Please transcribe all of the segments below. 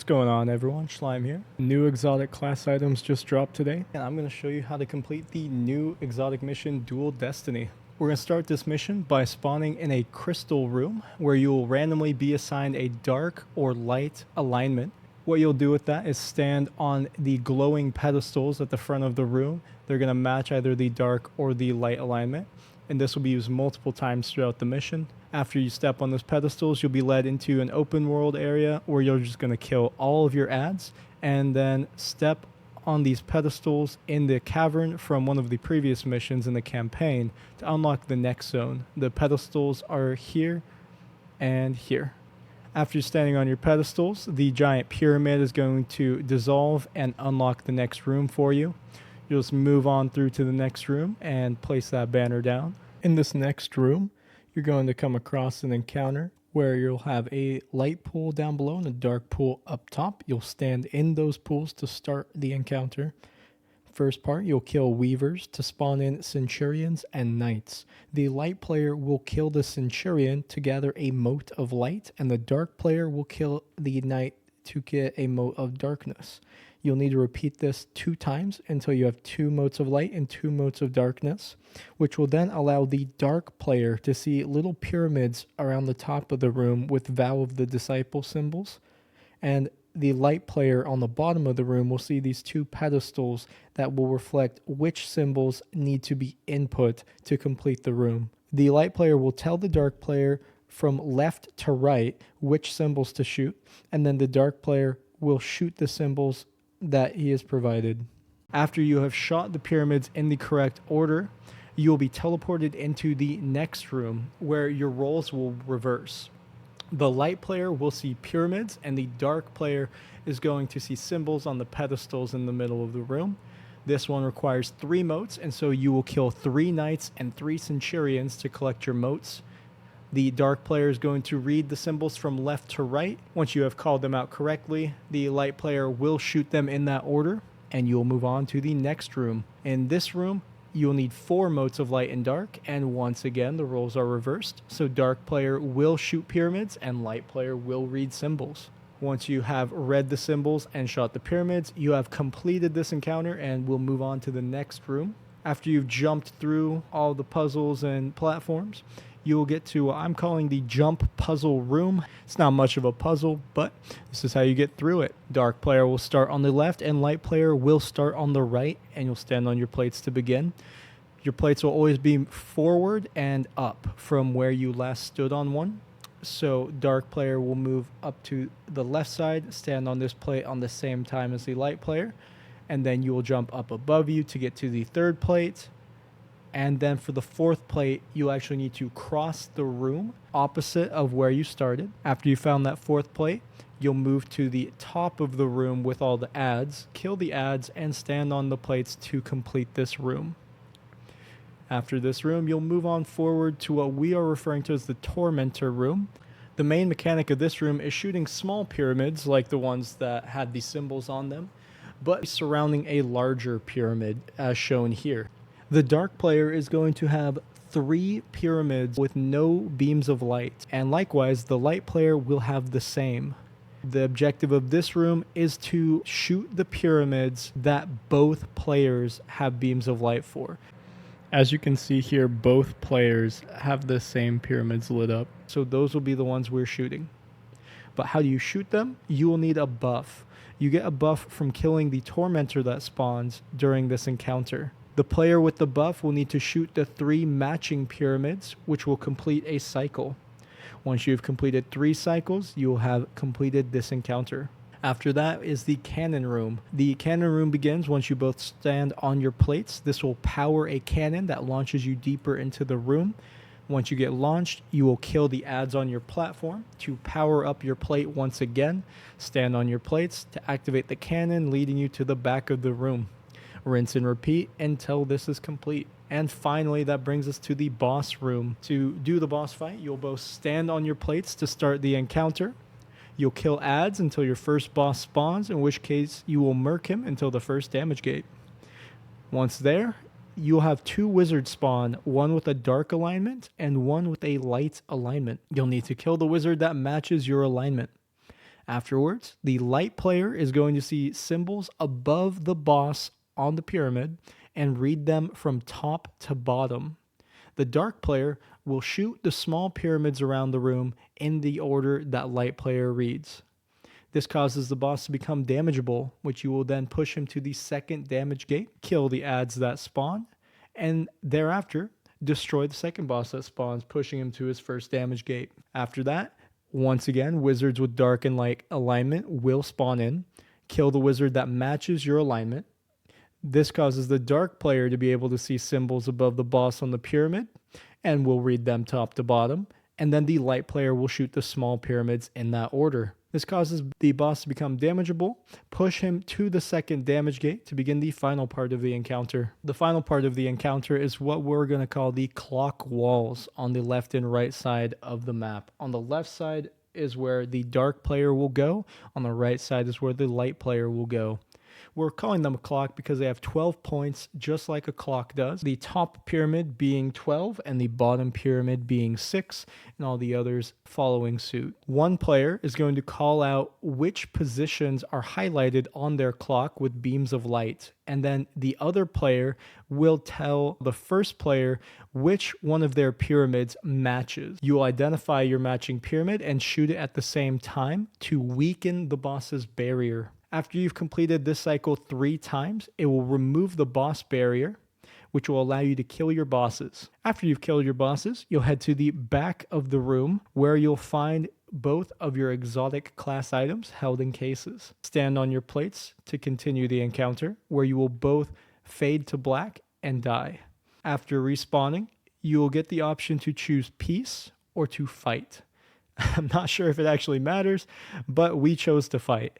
What's going on, everyone? Schlime here. New exotic class items just dropped today, and I'm going to show you how to complete the new exotic mission Dual Destiny. We're going to start this mission by spawning in a crystal room where you will randomly be assigned a dark or light alignment. What you'll do with that is stand on the glowing pedestals at the front of the room. They're going to match either the dark or the light alignment, and this will be used multiple times throughout the mission. After you step on those pedestals, you'll be led into an open world area where you're just going to kill all of your ads and then step on these pedestals in the cavern from one of the previous missions in the campaign to unlock the next zone. The pedestals are here and here. After standing on your pedestals, the giant pyramid is going to dissolve and unlock the next room for you. You'll just move on through to the next room and place that banner down. In this next room, you're going to come across an encounter where you'll have a light pool down below and a dark pool up top. You'll stand in those pools to start the encounter. First part, you'll kill weavers to spawn in centurions and knights. The light player will kill the centurion to gather a mote of light, and the dark player will kill the knight to get a mote of darkness. You'll need to repeat this 2 times until you have 2 motes of light and 2 motes of darkness, which will then allow the dark player to see little pyramids around the top of the room with Vow of the Disciple symbols. And the light player on the bottom of the room will see these 2 pedestals that will reflect which symbols need to be input to complete the room. The light player will tell the dark player from left to right which symbols to shoot, and then the dark player will shoot the symbols that he has provided. After you have shot the pyramids in the correct order, you will be teleported into the next room where your roles will reverse. The light player will see pyramids and the dark player is going to see symbols on the pedestals in the middle of the room. This one requires 3 motes, and so you will kill 3 knights and 3 centurions to collect your motes. The dark player is going to read the symbols from left to right. Once you have called them out correctly, the light player will shoot them in that order, and you'll move on to the next room. In this room, you'll need 4 motes of light and dark, and once again, the roles are reversed. So dark player will shoot pyramids, and light player will read symbols. Once you have read the symbols and shot the pyramids, you have completed this encounter, and we'll move on to the next room. After you've jumped through all the puzzles and platforms, you will get to what I'm calling the jump puzzle room. It's not much of a puzzle, but this is how you get through it. Dark player will start on the left and light player will start on the right, and you'll stand on your plates to begin. Your plates will always be forward and up from where you last stood on one. So dark player will move up to the left side, stand on this plate on the same time as the light player, and then you will jump up above you to get to the 3rd plate. And then for the 4th plate, you actually need to cross the room opposite of where you started. After you found that 4th plate, you'll move to the top of the room with all the ads, kill the ads, and stand on the plates to complete this room. After this room, you'll move on forward to what we are referring to as the Tormentor Room. The main mechanic of this room is shooting small pyramids like the ones that had the symbols on them, but surrounding a larger pyramid as shown here. The dark player is going to have 3 pyramids with no beams of light, and likewise the light player will have the same. The objective of this room is to shoot the pyramids that both players have beams of light for. As you can see here, both players have the same pyramids lit up, so those will be the ones we're shooting. But how do you shoot them? You will need a buff. You get a buff from killing the tormentor that spawns during this encounter. The player with the buff will need to shoot the 3 matching pyramids, which will complete a cycle. Once you've completed 3 cycles, you will have completed this encounter. After that is the cannon room. The cannon room begins once you both stand on your plates. This will power a cannon that launches you deeper into the room. Once you get launched, you will kill the ads on your platform to power up your plate once again. Stand on your plates to activate the cannon, leading you to the back of the room. Rinse and repeat until this is complete. And finally, that brings us to the boss room. To do the boss fight, you'll both stand on your plates to start the encounter. You'll kill ads until your first boss spawns, in which case you will murk him until the first damage gate. Once there, you'll have 2 wizards spawn, one with a dark alignment and one with a light alignment. You'll need to kill the wizard that matches your alignment. Afterwards, the light player is going to see symbols above the boss on the pyramid and read them from top to bottom. The dark player will shoot the small pyramids around the room in the order that light player reads. This causes the boss to become damageable, which you will then push him to the second damage gate, kill the adds that spawn, and thereafter destroy the second boss that spawns, pushing him to his first damage gate. After that, once again, wizards with dark and light alignment will spawn in, kill the wizard that matches your alignment. This causes the dark player to be able to see symbols above the boss on the pyramid and will read them top to bottom, and then the light player will shoot the small pyramids in that order. This causes the boss to become damageable, push him to the second damage gate to begin the final part of the encounter. The final part of the encounter is what we're going to call the clock walls on the left and right side of the map. On the left side is where the dark player will go, on the right side is where the light player will go. We're calling them a clock because they have 12 points, just like a clock does. The top pyramid being 12 and the bottom pyramid being 6, and all the others following suit. One player is going to call out which positions are highlighted on their clock with beams of light, and then the other player will tell the first player which one of their pyramids matches. You will identify your matching pyramid and shoot it at the same time to weaken the boss's barrier. After you've completed this cycle 3 times, it will remove the boss barrier, which will allow you to kill your bosses. After you've killed your bosses, you'll head to the back of the room where you'll find both of your exotic class items held in cases. Stand on your plates to continue the encounter, where you will both fade to black and die. After respawning, you will get the option to choose peace or to fight. I'm not sure if it actually matters, but we chose to fight.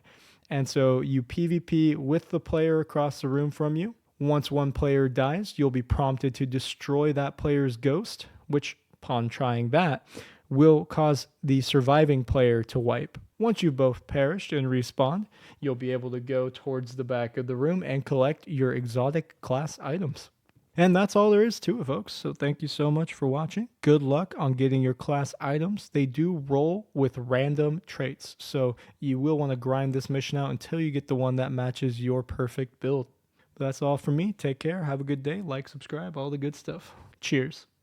And so you PvP with the player across the room from you. Once one player dies, you'll be prompted to destroy that player's ghost, which, upon trying that, will cause the surviving player to wipe. Once you've both perished and respawned, you'll be able to go towards the back of the room and collect your exotic class items. And that's all there is to it, folks. So thank you so much for watching. Good luck on getting your class items. They do roll with random traits, so you will want to grind this mission out until you get the one that matches your perfect build. But that's all from me. Take care. Have a good day. Like, subscribe, all the good stuff. Cheers.